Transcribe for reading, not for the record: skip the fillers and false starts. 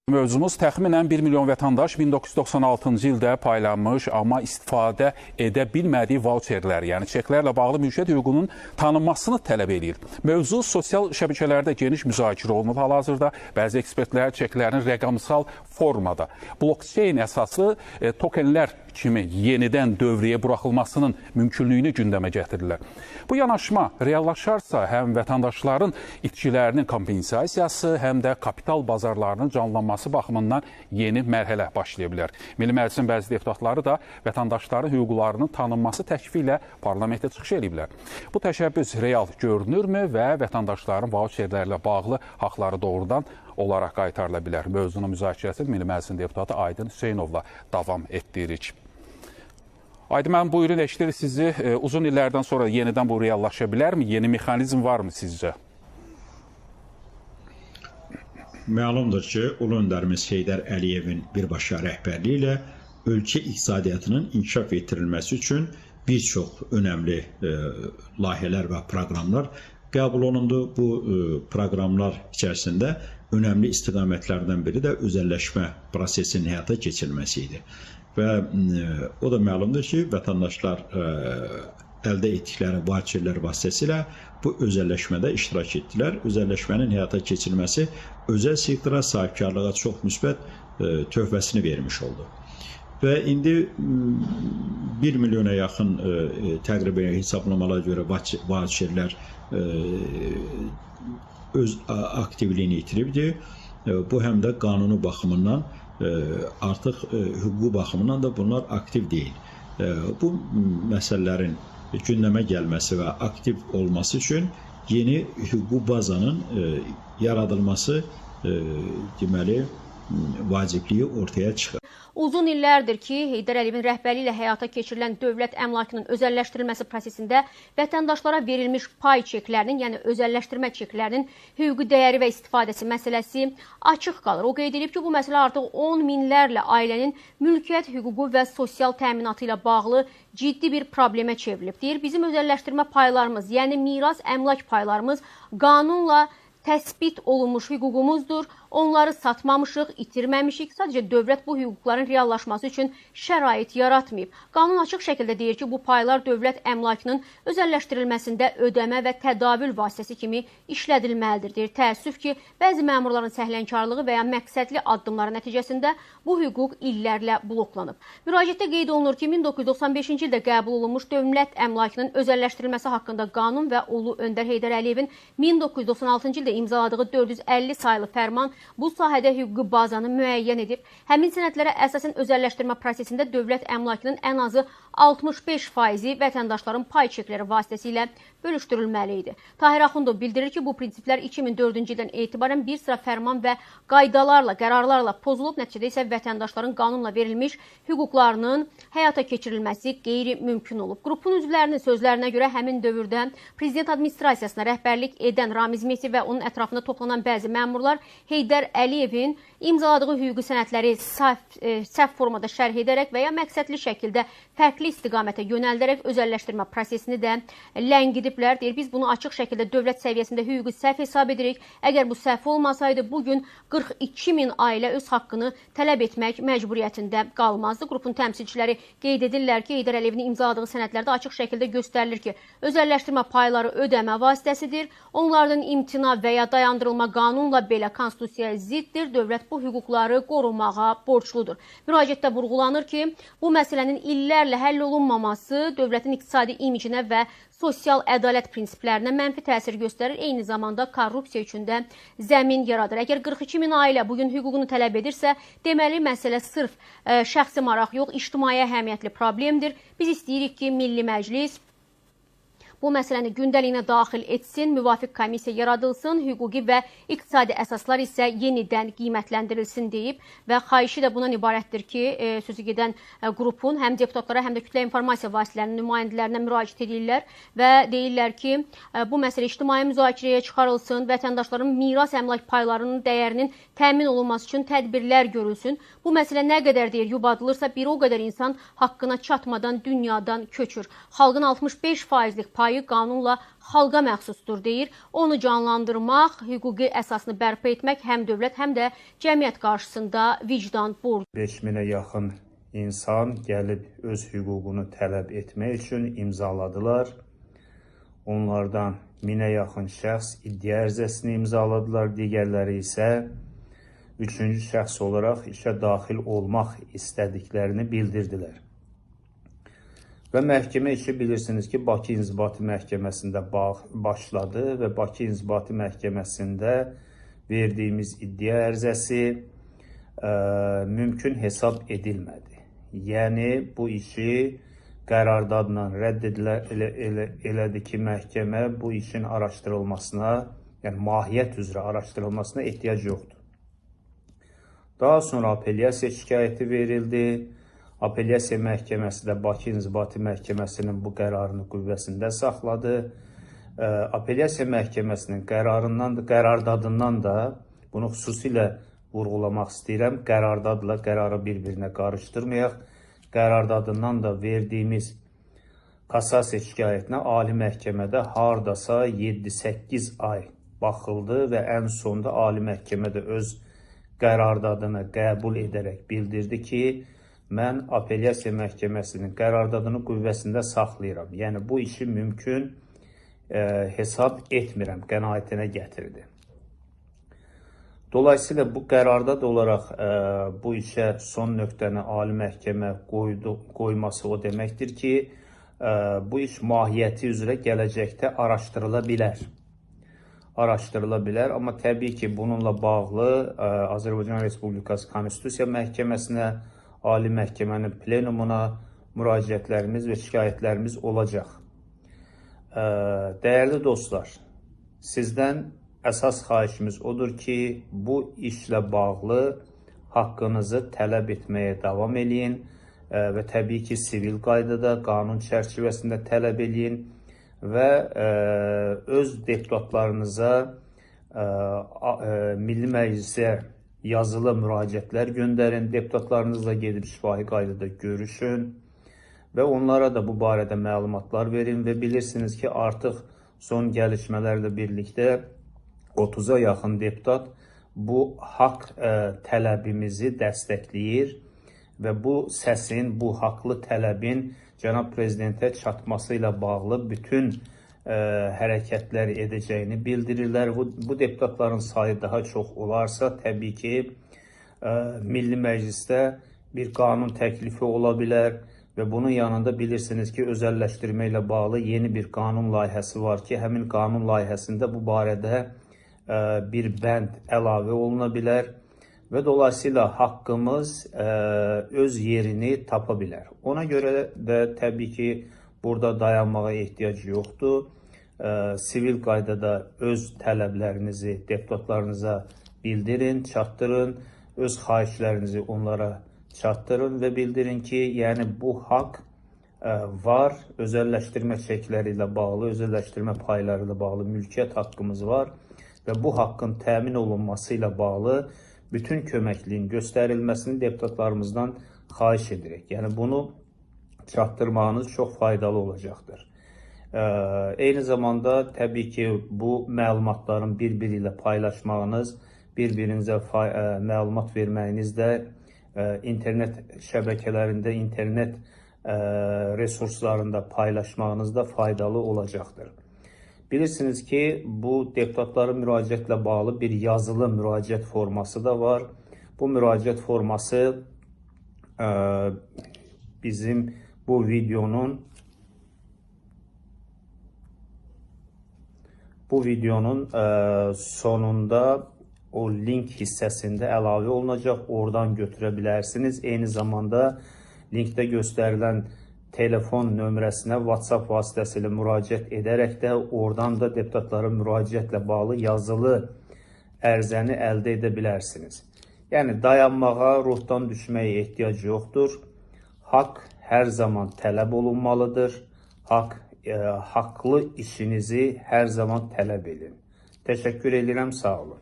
Mövzumuz təxminən 1 milyon vətəndaş 1996-cı ildə paylanmış, amma istifadə edə bilmədiyi vauçerlər, yəni çeklərlə bağlı mülkiyyət hüququnun tanınmasını tələb edir. Mövzu sosial şəbəkələrdə geniş müzakirə olunub hal-hazırda. Bəzi ekspertlər çeklərin rəqəmsal formada, blockchain əsaslı tokenlər kimi yenidən dövrəyə buraxılmasının mümkünlüyünü gündəmə gətirirlər. Bu yanaşma reallaşarsa həm vətəndaşların itkilərinin kompensasiyası, həm də kapital bazarlarının canlanması baxımından yeni mərhələ başlaya bilər. Milli Məclisin bəzi deputatları da vətəndaşların hüquqlarının tanınması təklifi ilə parlamentə çıxış ediblər. Bu təşəbbüs real görünürmü və vətəndaşların vauçerlərlə bağlı haqları doğrudan olaraq qaytarıla bilər? Mövzunun müzakirəsini Milli Məclisin deputatı Aydın Hüseynovla davam etdiririk. Aydın müəllim, buyurun, eşidirik sizi. Uzun illərdən sonra yenidən bu reallaşa bilərmi? Yeni mexanizm varmı sizcə? Məlumdur ki, Ulu öndərimiz Heydər Əliyevin birbaşa rəhbərliyi ilə ölkə iqtisadiyyatının inkişaf etdirilməsi üçün bir çox önəmli layihələr və proqramlar qəbul olundu. Bu proqramlar içərisində önəmli istiqamətlərdən biri də özəlləşmə prosesinin həyata keçirilməsi idi. Və o da məlumdur ki, vətəndaşlar əldə etdikləri vauçerlər vasitəsilə bu özəlləşmədə iştirak etdilər. Özəlləşmənin həyata keçirilməsi özəl sektora sahibkarlığa çox müsbət töhfəsini vermiş oldu. Və indi 1 milyona yaxın təqribən hesablamalara görə vauçerlər öz aktivliyini itiribdir. Bu həm də qanunu baxımından artıq hüquqi baxımından da bunlar aktiv deyil. Bu məsələlərin gündəmə gəlməsi və aktiv olması üçün yeni hüquqi bazanın yaradılması deməli vacibliyi ortaya çıxır. Uzun illərdir ki, Heydər Əliyevin rəhbərliyi ilə həyata keçirilən dövlət əmlakının özəlləşdirilməsi prosesində vətəndaşlara verilmiş pay çeklərinin, yəni özəlləşdirmə çeklərinin hüquqi dəyəri və istifadəsi məsələsi açıq qalır. O qeyd edib ki, bu məsələ artıq 10 minlərlə ailənin mülkiyyət hüququ və sosial təminatı ilə bağlı ciddi bir problemə çevrilib. Deyir, bizim özəlləşdirmə paylarımız, yəni miras əmlak paylarımız qanunla təsbit olunmuş hüququmuzdur. Onları satmamışıq, itirməmişik. Sadəcə dövlət bu hüquqların reallaşması üçün şərait yaratmayıb. Qanun açıq şəkildə deyir ki, bu paylar dövlət əmlakının özəlləşdirilməsində ödəmə və tədavül vasitəsi kimi işlədilməlidir. Deyir, təəssüf ki, bəzi məmurların səhlənkarlığı və ya məqsədli addımları nəticəsində bu hüquq illərlə bloklanıb. Müraciətdə qeyd olunur ki, 1995-ci ildə qəbul olunmuş dövlət əmlakının özəlləşdirilməsi haqqında qanun və Ulu Öndər Heydər Əliyevin 1996-cı ildə imzaladığı 450 saylı fərman bu sahədə hüquqi bazanı müəyyən edib. Həmin sənədlərə əsasən özəlləşdirmə prosesində dövlət əmlakının ən azı 65% vətəndaşların pay çekləri vasitəsilə bölüşdürülməli idi. Tahir Axundov bildirir ki, bu prinsiplər 2004-cü ildən etibarən bir sıra fərman və qaydalarla, qərarlarla pozulub, nəticədə isə vətəndaşların qanunla verilmiş hüquqlarının həyata keçirilməsi qeyri-mümkün olub. Qrupun üzvlərinin sözlərinə görə həmin dövrdə prezident administrasiyasına rəhbərlik edən Ramiz Mehdi və onun ətrafında toplanan bəzi məmurlar Heydər Əliyevin imzaladığı hüquqi sənədləri səhv formada şərh edərək və ya məqsədli şəkildə fərqli istiqamətə yönəldirərək özəlləşdirmə prosesini də ləngidiblər. Deyir, biz bunu açıq şəkildə dövlət səviyyəsində hüquqi səhv hesab edirik. Əgər bu səhv olmasaydı, bugün 42 min ailə öz haqqını tələb etmək məcburiyyətində qalmazdı. Qrupun təmsilçiləri qeyd edirlər ki, Heydər Əliyevin imzaladığı sənədlərdə açıq şəkildə göstərilir ki, özəlləşdirmə payları ödəmə vasitəsidir. Onlardan imtina və ya dayandırılma qanunla belə konstitusiyaya ziddir. Dövlət bu hüquqları qorumağa borcludur. Müraciətdə vurğulanır ki, bu məsələnin illərlə həll olunmaması dövlətin iqtisadi imicinə və sosial ədalət prinsiplərinə mənfi təsir göstərir, eyni zamanda korrupsiya üçün də zəmin yaradır. Əgər 42 min ailə bugün hüququnu tələb edirsə, deməli məsələ sırf şəxsi maraq yox, ictimai əhəmiyyətli problemdir. Biz istəyirik ki, Milli Məclis bu məsələni gündəliyinə daxil etsin, müvafiq komissiya yaradılsın, hüquqi və iqtisadi əsaslar isə yenidən qiymətləndirilsin deyib və xahişi də bundan ibarətdir ki, sözü gedən qrupun həm deputatlara, həm də kütlə informasiya vasitələrinin nümayəndələrinə müraciət edirlər və deyirlər ki, bu məsələ ictimai müzakirəyə çıxarılsın, vətəndaşların miras əmlak paylarının dəyərinin təmin olunması üçün tədbirlər görülsün. Bu məsələ nə qədər deyir yubadılırsa, bir o qədər insan haqqına çatmadan dünyadan köçür. Xalqın 65%lik payı payı qanunla xalqa məxsusdur deyir. Onu canlandırmaq, hüquqi əsasını bərpa etmək həm dövlət, həm də cəmiyyət qarşısında vicdan borc. 5000-ə yaxın insan gəlib öz hüququnu tələb etmək üçün imzaladılar. Onlardan 1000-ə yaxın şəxs iddia ərizəsini imzaladılar, digərləri isə üçüncü şəxs olaraq işə daxil olmaq istədiklərini bildirdilər. Və məhkəmə işi bilirsiniz ki, Bakı İnzibati Məhkəməsində başladı və Bakı İnzibati Məhkəməsində verdiyimiz iddia ərizəsi mümkün hesab edilmədi. Yəni, bu işi qərardadla rədd elədi ki, məhkəmə bu işin araşdırılmasına, yəni mahiyyət üzrə araşdırılmasına ehtiyac yoxdur. Daha sonra apellyasiya şikayəti verildi. Apellyasiya məhkəməsi də Bakı İnzibati Məhkəməsinin bu qərarını qüvvəsində saxladı. Apellyasiya məhkəməsinin qərardadından da, bunu xüsusilə vurğulamaq istəyirəm, qərardadla qərarı bir-birinə qarışdırmayaq. Qərardadından da verdiyimiz kassasiya şikayətinə Ali Məhkəmədə hardasa 7-8 ay baxıldı və ən sonda Ali Məhkəmədə öz qərardadını qəbul edərək bildirdi ki, mən apellyasiya məhkəməsinin qərardadını qüvvəsində saxlayıram. Yəni, bu işi mümkün hesab etmirəm qənaətinə gətirdi. Dolayısıyla bu qərardad olaraq bu işə son nöqtəni Ali Məhkəmə qoyması o deməkdir ki, bu iş mahiyyəti üzrə gələcəkdə araşdırıla bilər. Amma təbii ki, bununla bağlı Azərbaycan Respublikası Konstitusiya Məhkəməsinə, Ali Məhkəmənin plenumuna müraciətlərimiz və şikayətlərimiz olacaq. Dəyərli dostlar, sizdən əsas xahişimiz odur ki, bu işlə bağlı haqqınızı tələb etməyə davam edin və təbii ki, sivil qaydada, qanun çərçivəsində tələb edin və öz deputatlarınıza Milli Məclisə yazılı müraciətlər göndərin, deputatlarınızla gedib şifahi qaydada görüşün və onlara da bu barədə məlumatlar verin və bilirsiniz ki, artıq son gəlişmələrlə birlikdə 30-a yaxın deputat bu haqq tələbimizi dəstəkləyir və bu səsin, bu haqlı tələbin Cənab Prezidentə çatması ilə bağlı bütün hərəkətlər edəcəyini bildirirlər. Bu deputatların sayı daha çox olarsa, təbii ki, Milli Məclisdə bir qanun təklifi ola bilər və bunun yanında bilirsiniz ki, özəlləşdirmə ilə bağlı yeni bir qanun layihəsi var ki, həmin qanun layihəsində bu barədə bir bənd əlavə oluna bilər və dolayısıyla haqqımız öz yerini tapa bilər. Ona görə də təbii ki, burada dayanmağa ehtiyac yoxdur. Sivil qaydada öz tələblərinizi deputatlarınıza bildirin, çatdırın, öz xahişlərinizi onlara çatdırın və bildirin ki, yəni bu haqq var, özəlləşdirmə çekləri ilə bağlı, özəlləşdirmə payları ilə bağlı mülkiyyət haqqımız var və bu haqqın təmin olunması ilə bağlı bütün köməkliyin göstərilməsini deputatlarımızdan xahiş edirik. Yəni, bunu çatdırmağınız çox faydalı olacaqdır. Eyni zamanda, təbii ki, bu məlumatların bir-biri ilə paylaşmağınız, bir-birinizə məlumat verməyiniz də internet şəbəkələrində, internet resurslarında paylaşmağınız da faydalı olacaqdır. Bilirsiniz ki, bu deputatların müraciətlə bağlı bir yazılı müraciət forması da var. Bu müraciət forması bizim bu videonun sonunda o link hissəsində əlavə olunacaq. Oradan götürə bilərsiniz. Eyni zamanda linkdə göstərilən telefon nömrəsinə WhatsApp vasitəsilə müraciət edərək də oradan da deputatların müraciətlə bağlı yazılı ərizəni əldə edə bilərsiniz. Yəni, dayanmağa, ruhdan düşməyə ehtiyac yoxdur. Haqq hər zaman tələb olunmalıdır. Haqlı işinizi hər zaman tələb edin. Təşəkkür edirəm, sağ olun.